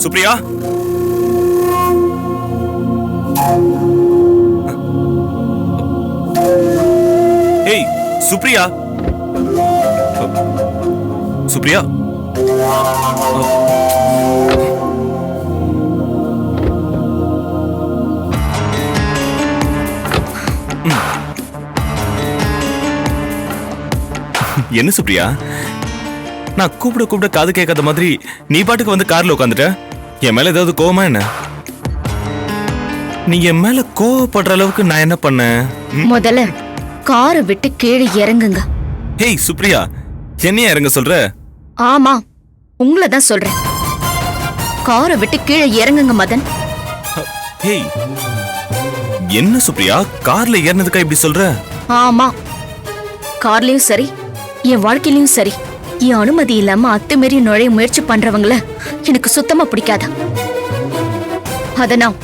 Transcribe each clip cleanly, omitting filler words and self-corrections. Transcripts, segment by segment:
சுப்ரியா, ஏய் சுப்ரியா, சுப்ரியா, என்ன சுப்ரியா, நான் கூப்பிட கூப்பிட காது கேட்காத மாதிரி நீ பாட்டுக்கு வந்து கார்ல உட்காந்துட்ட. என் மேல ஏதாவது கோவமா என்ன? நீ என் மேல கோவப்படுற அளவுக்கு நான் என்ன பண்ணேன்? முதல்ல காரை விட்டு கீழே இறங்குங்க. ஹேய் சுப்ரியா, என்னையா இறங்க சொல்ற? ஆமா, உங்களை தான் சொல்றேன். காரை விட்டு கீழே இறங்குங்க மதன். ஹேய், என்ன சுப்ரியா, கார்ல ஏறினதுக்கா இப்படி சொல்ற? ஆமா, கார்லயும் சரி என் வாழ்க்கையிலயும் சரி என் அனுமதி இல்லாம அத்துமீறி நுழைய முயற்சி பண்றவங்கள எனக்கு சுத்தமா பிடிக்காத. அத நான்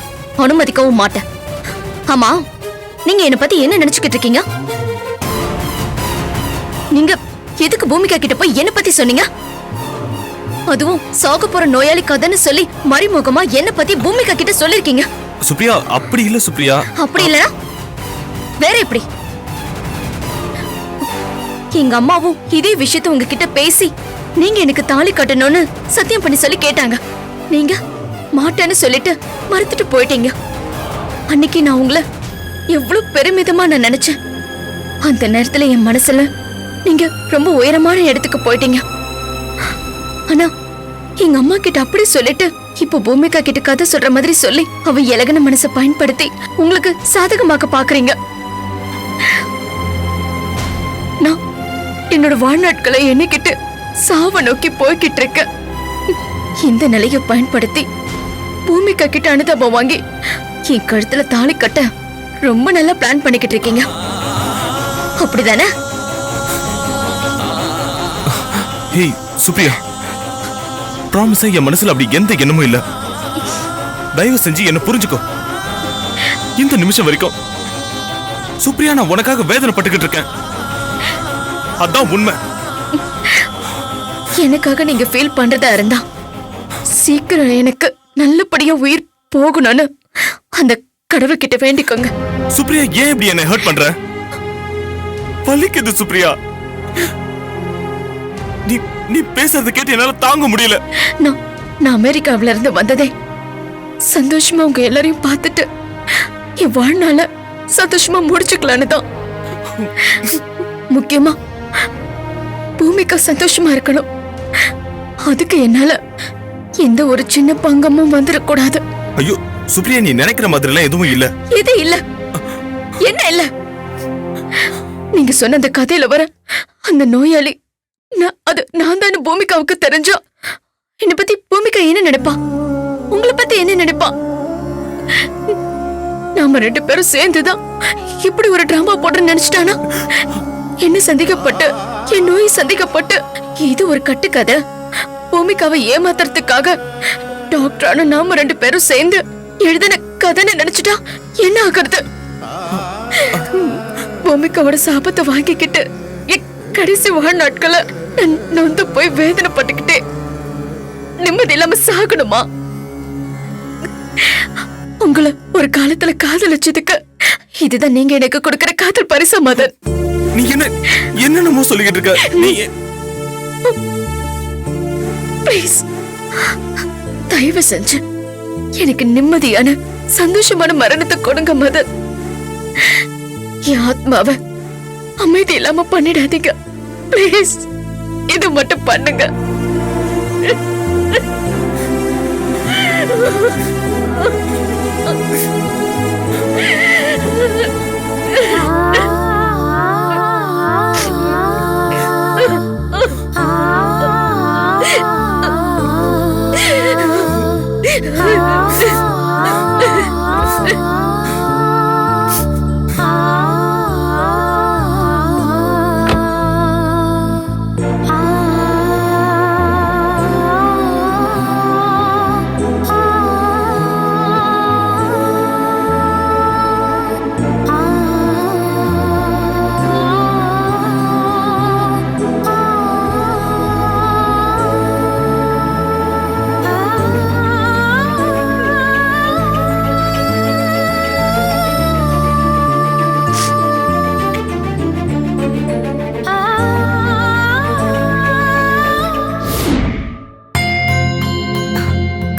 அனுமதிக்கவும் மாட்டேன். ஆமா, நீங்க என்ன பத்தி என்ன நினைச்சுக்கிட்டு இருக்கீங்க? நீங்க எதுக்கு பூமிகா கிட்ட போய் என்ன பத்தி சொன்னீங்க? அதுவும் சாக போற நோயாளி கதைன்னு சொல்லி மறைமுகமா என்ன பத்தி பூமிகா கிட்ட சொல்லிருக்கீங்க. சுப்ரியா, அப்படி இல்ல சுப்ரியா. அப்படி இல்லனா வேற எப்படி? எங்க அம்மாவும் இதே விஷயத்தை உங்ககிட்ட பேசி நீங்க எனக்கு தாலி கட்டணும்னு சத்தியம் பண்ணி சொல்லி கேட்டாங்க. நீங்க மாட்டேன்னு சொல்லிட்டு மறுத்துட்டு போயிட்டீங்க. அன்னைக்கு நான் உங்களை எவ்வளவு பெருமிதமா நான் நினைச்சேன். அந்த நேரத்துல என் மனசுல நீங்க ரொம்ப உயரமான இடத்துக்கு போயிட்டீங்க. ஆனா எங்க அம்மா கிட்ட அப்படி சொல்லிட்டு இப்ப பூமிகா கிட்ட கதை சொல்ற மாதிரி சொல்லி அவ இலகன மனசை பயன்படுத்தி உங்களுக்கு சாதகமாக்க பாக்குறீங்க. நான் என்னோட வாழ்நாட்களை எண்ணிக்கிட்டு சாவ நோக்கி போய்கிட்டு இருக்க. இந்த நிலையை பயன்படுத்தி பூமிகா கிட்ட அனுதாபம் வாங்கி என் கழுத்துல தாலி கட்ட ரொம்ப நல்லா பிளான் பண்ணிக்கிட்டு இருக்கீங்க. அப்படிதானே? ஹேய் சுப்ரியா, ப்ராமிஸா என் மனசுல அப்படி எந்த எண்ணமும் இல்ல. தயவு செஞ்சு என்ன புரிஞ்சுக்கோ. இந்த நிமிஷம் வரைக்கும் சுப்ரியா, நான் உனக்காக வேதனைப்பட்டுக்கிட்டு இருக்கேன். அதான் உண்மை. எனக்காக நீங்க ஃபீல் பண்றதா இருந்தா சீக்கிரம் எனக்கு நல்லபடியா உயிர் போகணும்னு அந்த கடவுள்கிட்ட வேண்டிக்கோங்க. சுப்ரியா, ஏன் இப்படி என்ன ஹர்ட் பண்ற? வலிக்குது சுப்ரியா. நீ பேசுறது கேட்டு என்னால தாங்க முடியல. நான் அமெரிக்காவில இருந்து வந்ததே சந்தோஷமா உங்க எல்லாரையும் பார்த்துட்டு என் வாழ்நாள சந்தோஷமா முடிச்சுக்கலான்னு தான். முக்கியமா பூமிகா சந்தோஷமா இருக்கணும். அதுக்கு என்னால எந்த ஒரு சின்ன பங்கமும் வந்துடக்கூடாது. ஐயோ சுப்ரியா, நீ நினைக்கிற மாதிரி எல்லாம் எதுவும் இல்ல. எது இல்ல? என்ன இல்ல? நீங்க சொன்ன அந்த கதையில வர அந்த நோயாளி நான் தான் பூமிகாவுக்கு தெரிஞ்சா என்ன பத்தி பூமிகா என்ன நினைப்பா? உங்களை பத்தி என்ன நினைப்பா? நாம 2 பேரும் சேர்ந்துதான் இப்படி ஒரு டிராமா போட நினைச்சிட்டானா? என்ன சந்தேகப்பட்டு என் நோய் சந்தேகப்பட்டு இது ஒரு கட்டுக்கதை பூமிகாவை ஏமாத்துறதுக்காக டாக்டரான நாம 2 பேரும் சேர்ந்து எழுதின கதைன்னு நினைச்சிட்டா என்ன ஆகுறது? பூமிகாவோட சாபத்தை வாங்கிக்கிட்டு கடைசி வாழ்நாட்களை நொந்து போய் வேதனைப்பட்டுக்கிட்டே நிம்மதி இல்லாம சாகணுமா? உங்களை ஒரு காலத்துல காதலிச்சதுக்கு இதுதான் நீங்க எனக்கு கொடுக்கிற காதல் பரிசா மதன்? நீ என்னமோ சொல்லிக்கிட்டு இருக்க. நீ ப்ளீஸ் தயவு செஞ்சு எனக்கு நிம்மதியான சந்தோஷமான மரணத்தை கொடுங்க மதன். என் ஆத்மாவை அமைதி இல்லாம பண்ணிடாதீங்க ப்ளீஸ். இது மட்டும் பண்ணுங்க.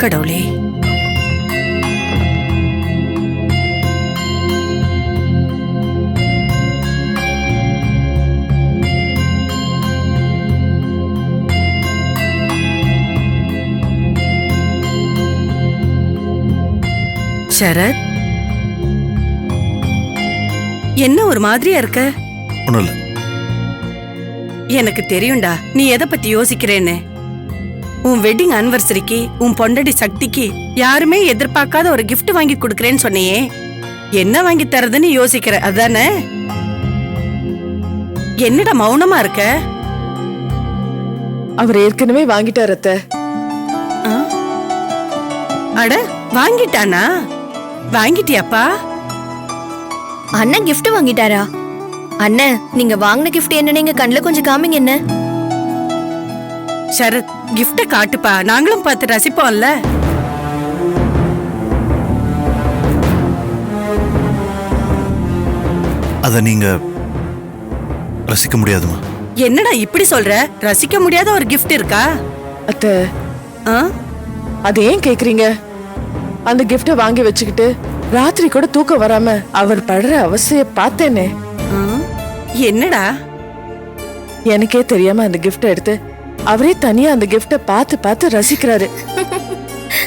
கடவுளே. சரத், என்ன ஒரு மாதிரியா இருக்க? ஒண்ணும் இல்ல. எனக்கு தெரியும்டா நீ எதை பத்தி யோசிக்கிறேன்னு. உன் வெட்டிங் அனிவர்சரிக்கு உன் பொண்டாட்டி சக்திக்கு யாருமே எதிர்பார்க்காத ஒரு gift வாங்கி கொடுக்கறேன்னு சொன்னியே, என்ன வாங்கி தரதுன்னு யோசிக்கிற அதானே? என்னடா மௌனமா இருக்க? அவர் ஏற்கனவே வாங்கிட்டார் அத்தை. ஆ? அட வாங்கிட்டானா? வாங்கிட்டியாப்பா? அண்ணன் gift வாங்கிட்டாரா? அண்ணன் நீங்க வாங்கின gift என்ன, நீங்க கண்ணுல கொஞ்சம் காமிங்க என்ன. சரத், gift காட்டுப்பா, நாங்களும் பார்த்து ரசிப்போம்ல. அத நீங்க ரசிக்க முடியாதுமா. என்னடா இப்படி சொல்ற? ரசிக்க முடியாத ஒரு gift இருக்கா? அத்தை, ஆ? அது ஏன் கேக்குறீங்க? அந்த கிஃப்ட வாங்கி வச்சுக்கிட்டு ராத்திரி கூட தூக்கம் வராம அவர் படுற அவஸ்தைய பார்த்தேனே. ஆ? என்னடா? எனக்கே தெரியாம அந்த கிஃப்ட எடுத்து அவரே தனியா அந்த கிஃப்ட பார்த்து பார்த்து ரசிக்கிறாரு.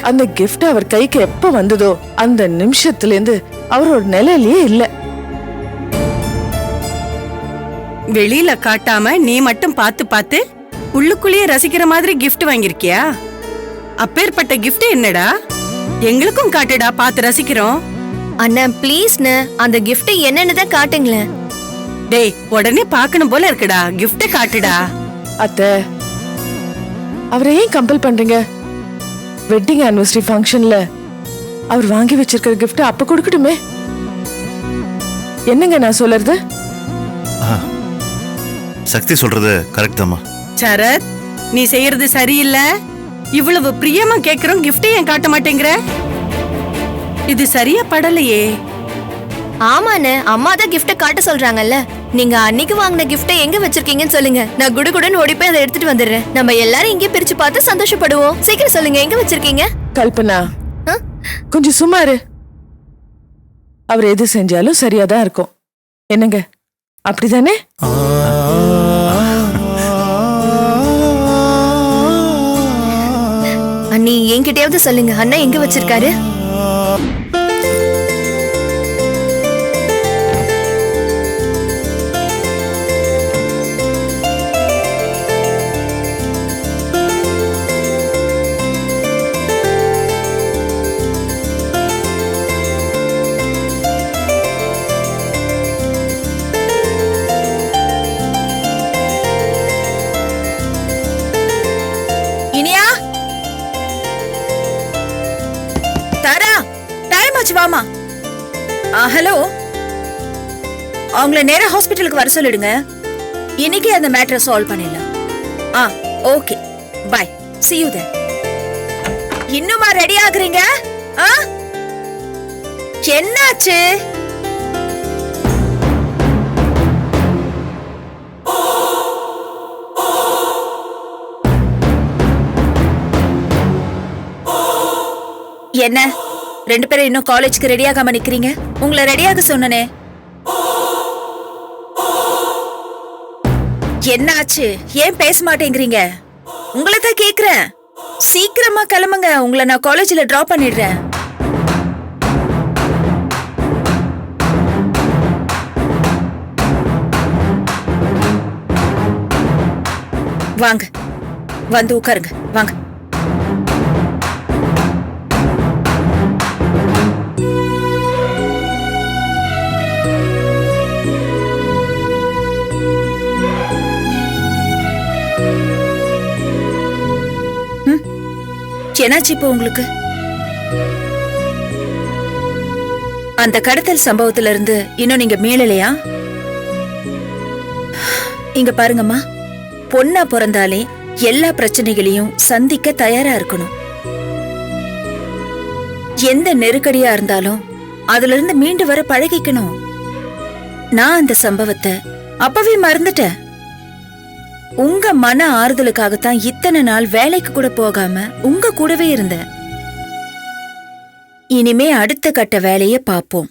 அந்த கிஃப்ட் அவர் கைக்கு எப்ப வந்ததோ அந்த நிமிஷத்துல இருந்து அவரோட நிலையிலேயே இல்ல. வெளியில காட்டாம நீ மட்டும் பார்த்து பார்த்து உள்ளுக்குள்ளேயே ரசிக்கிற மாதிரி gift வாங்கிருக்கியா? அப்பேற்பட்ட gift என்னடா? எங்களுக்கும் காட்டுடா, பார்த்து ரசிக்கிறோம். அண்ணன் ப்ளீஸ்ண்ணே, அந்த gift என்னன்னு தான் காட்டுங்களேன். டேய், உடனே பார்க்கணும் போல இருக்குடா, gift காட்டுடா. அத்தை, அவரை ஏன் கம்பல் பண்றீங்க? வெட்டிங் ஆனிவர்சரி ஃபங்க்ஷன்ல அவர் வாங்கி வச்சிருக்கிற கிஃப்ட் அப்ப கொடுக்கட்டுமே. என்னங்க நான் சொல்றது? சக்தி சொல்றது கரெக்ட் தாம்மா. சரத், நீ செய்யறது சரியில்லை. இவ்வளவு பிரியமா கேக்குறோம், gift ஏன் காட்ட மாட்டேங்கிற? இது சரியா படலையே. ஆமாண்ணே, அம்மா தான் gift காட்ட சொல்றாங்கல்ல. நீங்க அன்னைக்கு வாங்கின gift எங்க வச்சிருக்கீங்கன்னு சொல்லுங்க, நான் குடுகுடுன்னு ஓடி போய் அதை எடுத்துட்டு வந்துடுறேன். நம்ம எல்லாரும் இங்கே பிரிச்சு பார்த்து சந்தோஷப்படுவோம். சீக்கிரம் சொல்லுங்க, எங்க வச்சிருக்கீங்க? கல்பனா, ஆ? கொஞ்சம் சும்மா இரு. அவர் எது செஞ்சாலும் சரியாதான் இருக்கும். என்னங்க, அப்படிதானே? அண்ணி என்கிட்டயாவது சொல்லுங்க, அண்ணா எங்க வச்சிருக்காரு? இனியா, தாரா, டைம் ஆச்சு, வாமா. ஹலோ, அவங்கள நேரா ஹாஸ்பிட்டலுக்கு வர சொல்லிடுங்க. இன்னைக்கு அந்த மேட்டரை சால்வ் பண்ணிடலாம். Okay, bye, see you then. இன்னுமா ரெடி ஆகுறீங்க? என்னாச்சு? என்ன ரெண்டு பேரும் இன்னும் காலேஜ்க்கு ரெடியாகாம நிக்கிறீங்க? உங்களை ரெடியாக சொன்னனே. என்ன ஆச்சு? ஏன் பேச மாட்டேங்கிறீங்க? உங்களை தான் கேக்குறேன். சீக்கிரமா கிளம்புங்க, உங்களை நான் காலேஜ்ல டிராப் பண்ணிடுறேன். வாங்க, வந்து உட்காருங்க, வாங்க. என்னாச்சு இப்போ உங்களுக்கு? அந்த கடத்தல் சம்பவத்துல இருந்து இன்னும் நீங்க மீளலையா? இங்க பாருங்கம்மா, பொண்ணா பிறந்தாலே எல்லா பிரச்சனைகளையும் சந்திக்க தயாரா இருக்கணும். எந்த நெருக்கடியா இருந்தாலும் அதுல இருந்து மீண்டு வர பழகிக்கணும். நான் அந்த சம்பவத்தை அப்பவே மறந்துட்டேன். உங்க மன ஆறுதலுக்காகத்தான் இத்தனை நாள் வேலைக்கு கூட போகாம உங்க கூடவே இருந்தேன். இனிமே அடுத்த கட்ட வேலைய பாப்போம்.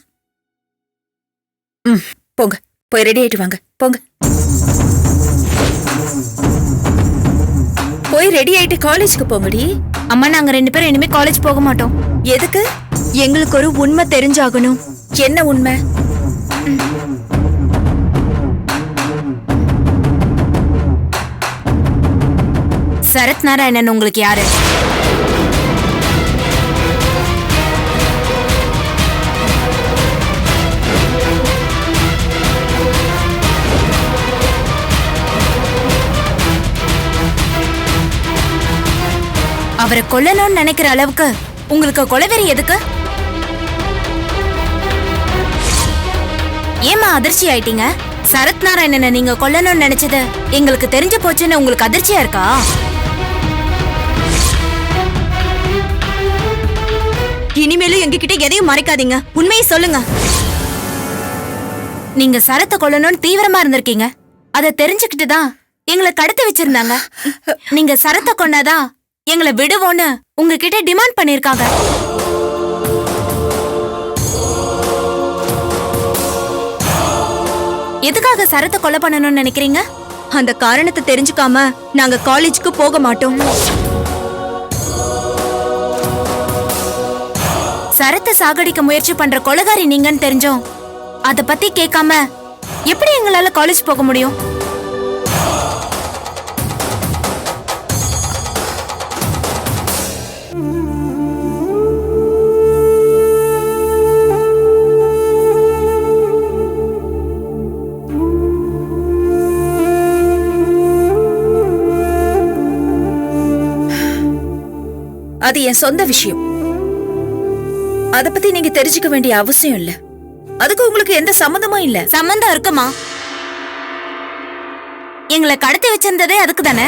போங்க, போய் ரெடி ஆயிட்டு வாங்க. போங்க, போய் ரெடி ஆயிட்டு காலேஜ்க்கு போங்கடி. அம்மா நாங்க 2 பேரும் இனிமே காலேஜ் போக மாட்டோம். எதுக்கு? எங்களுக்கு ஒரு உண்மை தெரிஞ்சாகணும். என்ன உண்மை? சரத் நாராயணன் உங்களுக்கு யாரு? அவரை கொல்லணும்னு நினைக்கிற அளவுக்கு உங்களுக்கு கொலைவெறி எதுக்கு? ஏமா அதிர்ச்சி ஆயிட்டீங்க? சரத் நாராயணனை நீங்க கொல்லணும்னு நினைச்சது எங்களுக்கு தெரிஞ்சு போச்சுன்னு உங்களுக்கு அதிர்ச்சியா இருக்கா? இனிமேலும் எங்ககிட்ட எதையும் மறைக்காதீங்க, உண்மையை சொல்லுங்க. நீங்க சரத்தை கொல்லணும்னு தீவிரமா இருந்திருக்கீங்க. அதை தெரிஞ்சுக்கிட்டு தான் எங்களை கடத்தி வச்சிருந்தாங்க. நீங்க சரத்தை கொன்னாதான் எங்களை விடுவோன்னு உங்ககிட்ட டிமாண்ட் பண்ணிருக்காங்க. எதுக்காக சரத்தை கொலை பண்ணணும்னு நினைக்கிறீங்க? அந்த காரணத்தை தெரிஞ்சுக்காம நாங்க காலேஜுக்கு போக மாட்டோம். சரத்தை சாகடிக்க முயற்சி பண்ற கொலைகாரி நீங்கன்னு தெரிஞ்சோம் அத பத்தி கேட்காம எப்படி எங்களால காலேஜ் போக முடியும்? அது என் சொந்த விஷயம். அத பத்தி நீங்க தெரிஞ்சுக்க வேண்டிய அவசியம் இல்ல. அதுக்கு உங்களுக்கு எந்த சம்மந்தமும் இல்ல. சம்பந்தம் இருக்குமா? எங்களை கடத்தி வச்சிருந்ததே அதுக்கு தானே.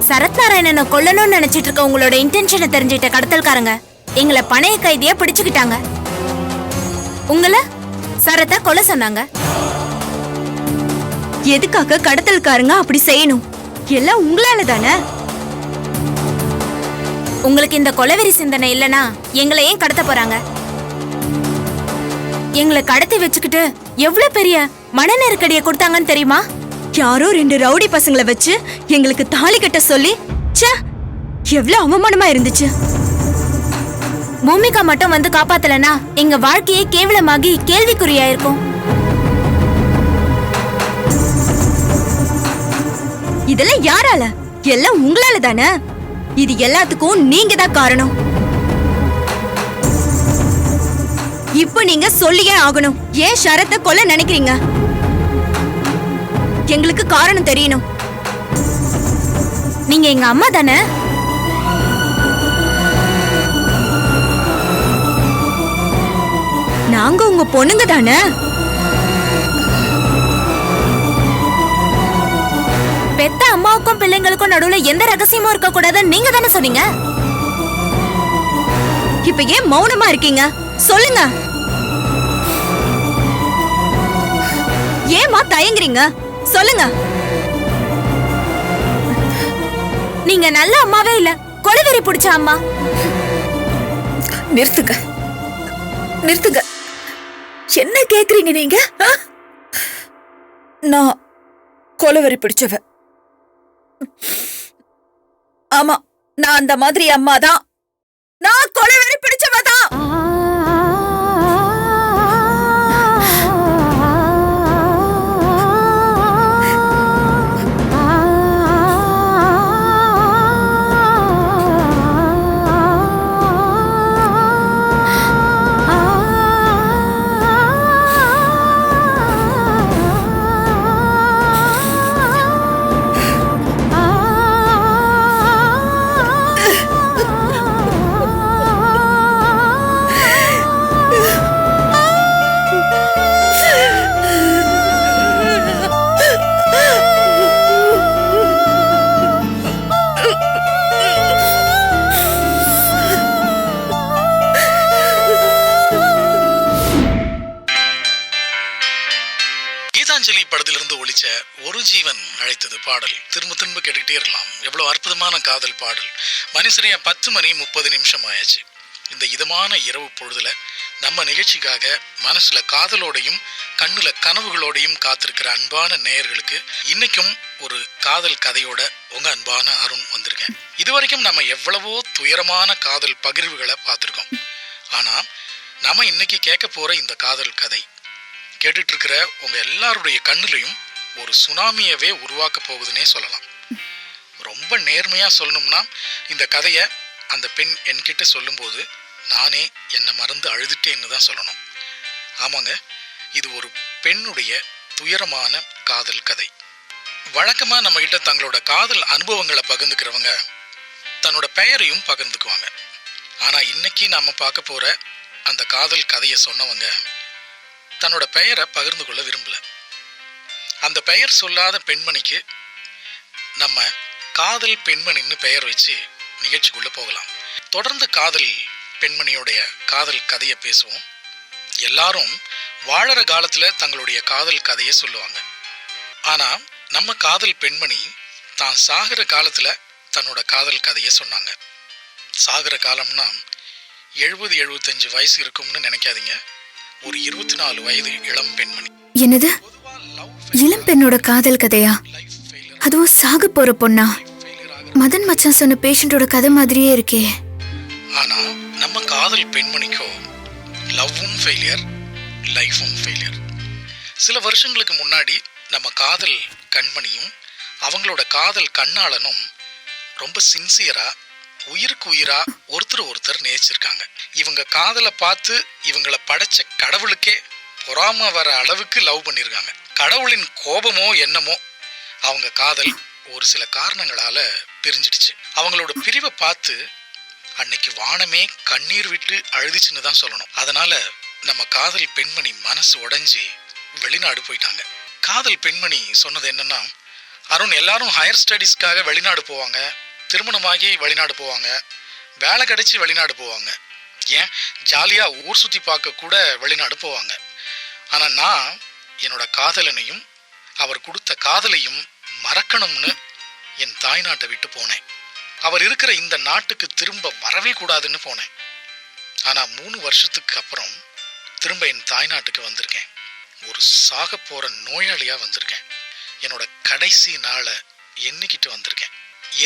சரத் நாராயணனை கொல்லணும்னு நினைச்சிட்டு இருக்க உங்களோட இன்டென்ஷனை தெரிஞ்சிட்ட கடத்தல்காரங்க எங்களை பணைய கைதியா பிடிச்சுக்கிட்டாங்க. உங்களை சரத்தை கொலை சொன்னாங்க. எதுக்காக கடத்தல்காரங்க அப்படி செய்யணும்? எல்லாம் உங்களால தானே. உங்களுக்கு இந்த கொலைவெறி சிந்தனை இல்லனா எங்களை ஏன் கடத்த போறாங்க? எங்களை கடத்தி வச்சுக்கிட்டு எவ்வளவு பெரிய மன நெருக்கடியை கொடுத்தாங்கன்னு தெரியுமா? யாரோ 2 ரவுடி பசங்களை வச்சு எங்களுக்கு தாலி கட்ட சொல்லி எவ்வளவு அவமானமா இருந்துச்சு. பூமிகா மட்டும் வந்து காப்பாத்தலனா எங்க வாழ்க்கையே கேவலமாகி கேள்விக்குறியாயிருக்கும். இதெல்லாம் யாரால? எல்லாம் உங்களால தானே. இது எல்லாத்துக்கும் நீங்க தான் காரணம். இப்ப நீங்க சொல்லியே ஆகணும். ஏன் சரத்தை கொல்ல நினைக்கிறீங்க? எங்களுக்கு காரணம் தெரியணும். நீங்க எங்க அம்மா தானே. நாங்க உங்க பொண்ணுங்க தானே. பெத்த அம்மாவுக்கும் பிள்ளைங்களுக்கும் நடுவுல எந்த ரகசியமும் இருக்க கூடாதுன்னு நீங்க தானே சொன்னீங்க. இப்ப ஏன் மௌனமா இருக்கீங்க? சொல்லுங்க. ஏமா தயங்குறீங்க? சொல்லுங்க. நீங்க நல்ல அம்மாவே இல்ல, கொலைவெறி பிடிச்ச அம்மா. நிறுத்துங்க, நிறுத்துங்க. என்ன கேக்குறீங்க நீங்க? நான் கொலைவெறி பிடிச்சவ. ஆமா, நான் அந்த மாதிரி அம்மா தான். நான் கொலைவெறி பிடிச்சவ தான். கீதாஞ்சலி படத்திலிருந்து ஒழிச்ச ஒரு ஜீவன் அழைத்தது பாடல் திரும்ப திரும்ப கேட்டுக்கிட்டே இருக்கலாம். எவ்வளவு அற்புதமான காதல் பாடல். மணி சரியா 10 மணி 30 நிமிஷம் ஆயாச்சு. இந்த இதமான இரவு பொழுதுல நம்ம நிகழ்ச்சிக்காக மனசுல காதலோடையும் கண்ணுல கனவுகளோடையும் காத்திருக்கிற அன்பான நேயர்களுக்கு இன்னைக்கும் ஒரு காதல் கதையோட உங்க அன்பான அருண் வந்திருக்கேன். இதுவரைக்கும் நம்ம எவ்வளவோ துயரமான காதல் பகிர்வுகளை பார்த்திருக்கோம். ஆனா நம்ம இன்னைக்கு கேட்க போற இந்த காதல் கதை கேட்டுட்டு இருக்கிற உங்க எல்லாருடைய கண்ணுலையும் ஒரு சுனாமியவே உருவாக்க போகுதுன்னே சொல்லலாம். ரொம்ப நேர்மையா சொல்லணும்னா இந்த கதையை அந்த பெண் என்கிட்ட சொல்லும்போது நானே என்னை மறந்து அழுதுட்டேன்னு தான் சொல்லணும். ஆமாங்க, இது ஒரு பெண்ணுடைய துயரமான காதல் கதை. வழக்கமா நம்ம கிட்ட தங்களோட காதல் அனுபவங்களை பகிர்ந்துக்கிறவங்க தன்னோட பெயரையும் பகிர்ந்துக்குவாங்க. ஆனா இன்னைக்கு நாம பார்க்க போற அந்த காதல் கதையை சொன்னவங்க தன்னோட பெயரை பகிர்ந்து கொள்ள விரும்பல. அந்த பெயர் சொல்லாத பெண்மணிக்கு நம்ம காதல் பெண்மணின்னு பெயர் வச்சு நிகழ்ச்சிக்குள்ள போகலாம். தொடர்ந்து காதல் பெண்மணியோடைய காதல் கதையை பேசுவோம். எல்லாரும் வாழற காலத்துல தங்களுடைய காதல் கதையை சொல்லுவாங்க. ஆனா நம்ம காதல் பெண்மணி தான் சாகிற காலத்துல தன்னோட காதல் கதையை சொன்னாங்க. சாகிற காலம்னா 70-75 வயசு இருக்கும்னு நினைக்காதீங்க. ஒரு 24 வயது இளம் பெண்மணி. என்னது, இளம் பெண்ணோட காதல் கதையா? அதுவும் சாக போற பொண்ணா? மதன் மச்சான் சொன்ன பேஷண்டோட கதை மாதிரியே இருக்கே. ஆனா நம்ம காதல் பெண்மணிக்கோ லவ்வும் ஃபெயிலியர், லைஃபும் ஃபெயிலியர். சில வருஷங்களுக்கு முன்னாடி நம்ம காதல் கண்மணியும் அவங்களோட காதல் கண்ணாளனும் ரொம்ப சின்சியரா உயிருக்கு உயிரா ஒருத்தர் நேசிச்சிருக்காங்க. இவங்க காதலை பார்த்து இவங்களை படைச்ச கடவுளுக்கே பொறாம வர அளவுக்கு லவ் பண்ணிருக்காங்க. கடவுளின் கோபமோ என்னமோ அவங்க காதல் ஒரு சில காரணங்களால பிரிஞ்சிடுச்சு. அவங்களோட பிரிவை பார்த்து அன்னைக்கு வானமே கண்ணீர் விட்டு அழுதுச்சுன்னு தான் சொல்லணும். அதனால நம்ம காதல் பெண்மணி மனசு உடைஞ்சி வெளிநாடு போயிட்டாங்க. காதல் பெண்மணி சொன்னது என்னன்னா, அருண், எல்லாரும் ஹையர் ஸ்டடீஸ்க்காக வெளிநாடு போவாங்க, திருமணமாகி வெளிநாடு போவாங்க, வேலை கிடைச்சி வெளிநாடு போவாங்க, ஏன் ஜாலியா ஊர் சுத்தி பார்க்க கூட வெளிநாடு போவாங்க. ஆனா நான் என்னோட காதலனையும் அவர் கொடுத்த காதலையும் மறக்கணும்னு என் தாய்நாட்டை விட்டு போனேன். அவர் இருக்கிற இந்த நாட்டுக்கு திரும்ப வரவே கூடாதுன்னு போனேன். ஆனா 3 வருஷத்துக்கு அப்புறம் திரும்ப என் தாய்நாட்டுக்கு வந்திருக்கேன். ஒரு சாக போற நோயாளியா வந்திருக்கேன். என்னோட கடைசி நாளை எண்ணிக்கிட்டு வந்திருக்கேன்.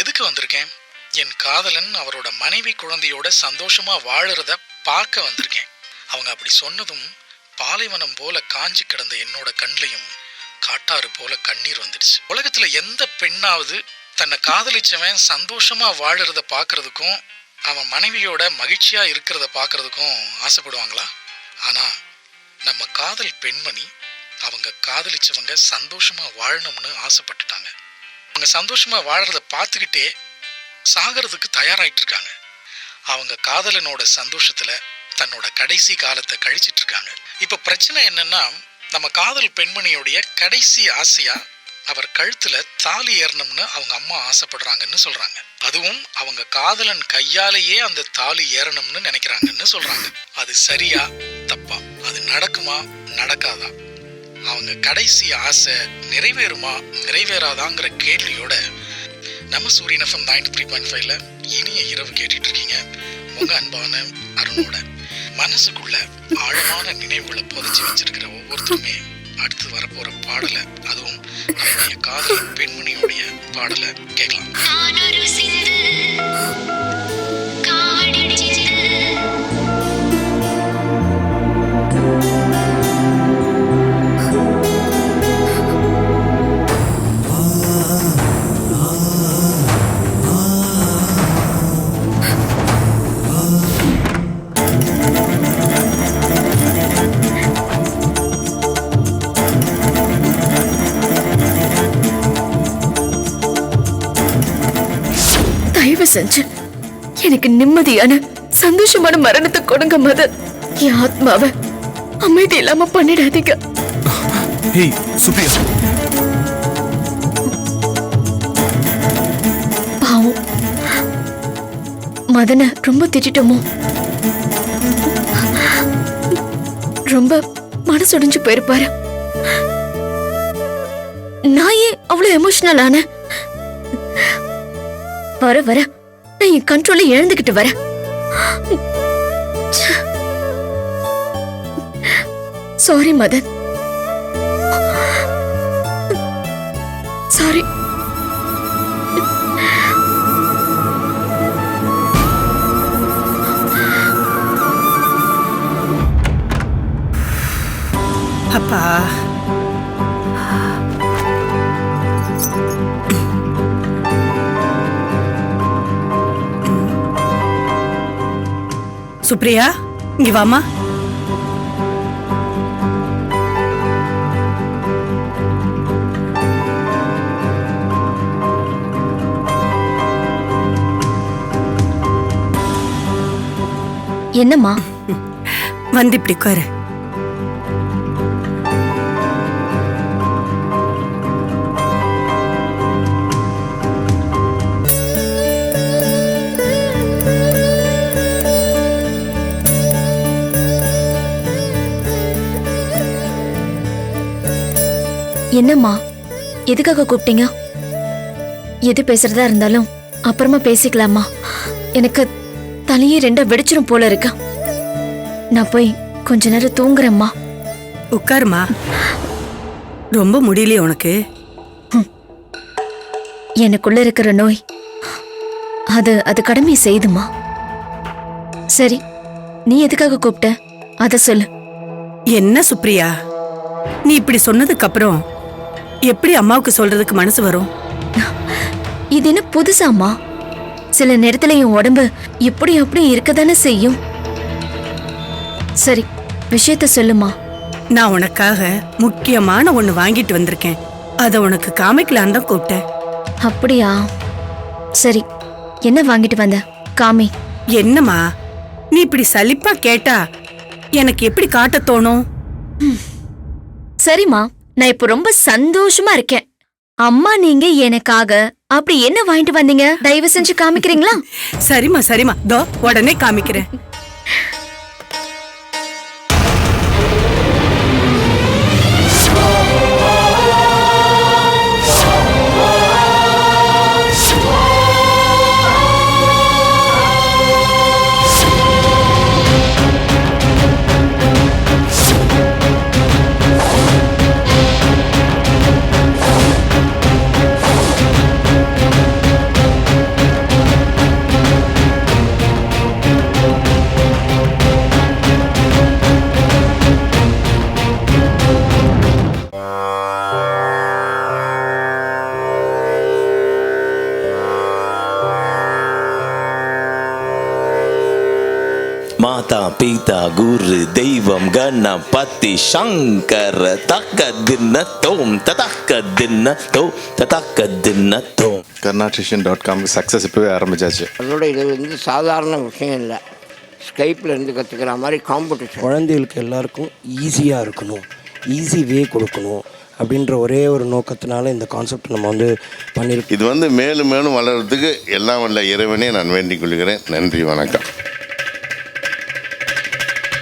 எதுக்கு வந்திருக்கேன்? என் காதலன் அவரோட மனைவி குழந்தையோட சந்தோஷமா வாழறத பார்க்க வந்திருக்கேன். அவங்க அப்படி சொன்னதும் பாலைவனம் போல காஞ்சி கிடந்த என்னோட கண்லையும் காட்டாறு போல கண்ணீர் வந்துடுச்சு. உலகத்துல எந்த பெண்ணாவது தன்னை காதலிச்சவன் சந்தோஷமா வாழறத பாக்குறதுக்கும் அவன் மனைவியோட மகிழ்ச்சியா இருக்கிறத பாக்குறதுக்கும் ஆசைப்படுவாங்களா? ஆனா நம்ம காதல் பெண்மணி அவங்க காதலிச்சவங்க சந்தோஷமா வாழணும்னு ஆசைப்பட்டுட்டாங்க. அவங்க சந்தோஷமா வாழறத பார்த்துக்கிட்டே சாகிறதுக்கு தயாராயிட்டு இருக்காங்க. அவங்க காதலனோட சந்தோஷத்துல தன்னோட கடைசி காலத்தை கழிச்சிட்டு இருக்காங்க. இப்ப பிரச்சனை என்னன்னா, நம்ம காதல் பெண்மணியோடைய கடைசி ஆசையா அவர் கழுத்துல தாலி ஏறணும்னு அவங்க அம்மா ஆசைப்படுறாங்கன்னு சொல்றாங்க. அதுவும் அவங்க காதலன் கையாலேயே அந்த தாலி ஏறணும்னு நினைக்கிறாங்கன்னு சொல்றாங்க. அது சரியா தப்பா? அது நடக்குமா நடக்காதா? அவங்க கடைசி ஆசை நிறைவேறுமா நிறைவேறாதாங்கிற கேள்வியோட நம்ம சூரியன் FM 93.5ல இனிய இரவு கேட்டுட்டு இருக்கீங்க. உங்க அன்பான அருணோட மனசுக்குள்ள ஆழமான நினைவுகளை புதைச்சி வச்சிருக்கிற ஒவ்வொருத்தருமே அடுத்து வரப்போற பாடலை, அதுவும் நம்முடைய காதல் பெண்மணியோடைய பாடலை கேட்கலாம். செஞ்சு எனக்கு நிம்மதியான சந்தோஷமான மரணத்தை கொடுங்க மதன். என் ஆத்மாவை அமைதி இல்லாம பண்ணிடாதீங்க. ஹேய் சுப்ரியா, பாவம் மதனை ரொம்ப திட்டமோ, ரொம்ப மனசுடைஞ்சு போயிருப்பாரு. நான் ஏன் அவ்வளவு எமோஷனல் ஆன? வர வர நான் என் கண்ட்ரோலை இழந்துகிட்டு வரேன். Sorry Madan, sorry. அப்பா சுப்ரியா, இங்க வாமா. என்னம்மா? வந்து இப்படி உட்காரு. என்னம்மா, எதுக்காக கூப்பிட்டீங்க? எது பேசுறதா இருந்தாலும் அப்புறமா பேசிக்கலாமா? எனக்கு தலையே ரெண்டா வெடிச்சிரும் போல இருக்கு. நான் போய் கொஞ்ச நேரம் தூங்குறேம்மா. உட்காருமா. ரொம்ப முடியலையே உனக்கு? எனக்குள்ள இருக்கிற நோய் அது கடமை செய்துமா. சரி, நீ எதுக்காக கூப்பிட்ட அத சொல்லு. என்ன சுப்ரியா, நீ இப்படி சொன்னதுக்கு அப்புறம் எப்படி அம்மாவுக்கு சொல்றதுக்கு மனசு வரும்? இது என்ன புதுசாமா? சில நேரத்துல என் உடம்பு இப்படி அப்படி இருக்கதானே செய்யும். சரி, விஷயத்த சொல்லுமா. நான் உனக்காக முக்கியமான ஒண்ணு வாங்கிட்டு வந்திருக்கேன். அத உனக்கு காமிக்கலான்னு தான் கூப்பிட்டேன். அப்படியா? சரி, என்ன வாங்கிட்டு வந்த? காமி. என்னம்மா, நீ இப்படி சலிப்பா கேட்டா எனக்கு எப்படி காட்ட தோணும்? சரிம்மா, நான் இப்ப ரொம்ப சந்தோஷமா இருக்கேன். அம்மா, நீங்க எனக்காக அப்படி என்ன வாங்கிட்டு வந்தீங்க? தயவு செஞ்சு காமிக்கிறீங்களா? சரிம்மா சரிம்மா, தோ உடனே காமிக்கிறேன். மாதா பிதா குரு தெய்வம் கணபதி சங்கர தக்க தின்ன தோம் ததக்க தின்ன தோ ததக்க தின்ன தோம். Karnatician.com சக்ஸஸ் இப்போவே ஆரம்பிச்சாச்சு. அதோட இது வந்து சாதாரண விஷயம் இல்லை. ஸ்கைப்பில் இருந்து கற்றுக்கிற மாதிரி காம்படிஷன். குழந்தைகளுக்கு எல்லாருக்கும் ஈஸியாக இருக்கணும், ஈஸி வே கொடுக்கணும் அப்படின்ற ஒரே ஒரு நோக்கத்தினால இந்த கான்செப்ட் நம்ம வந்து பண்ணியிருக்கோம். இது வந்து மேலும் மேலும் வளர்கிறதுக்கு எல்லாம் வல்ல இறைவனே நான் வேண்டிக் கொள்கிறேன். நன்றி, வணக்கம்.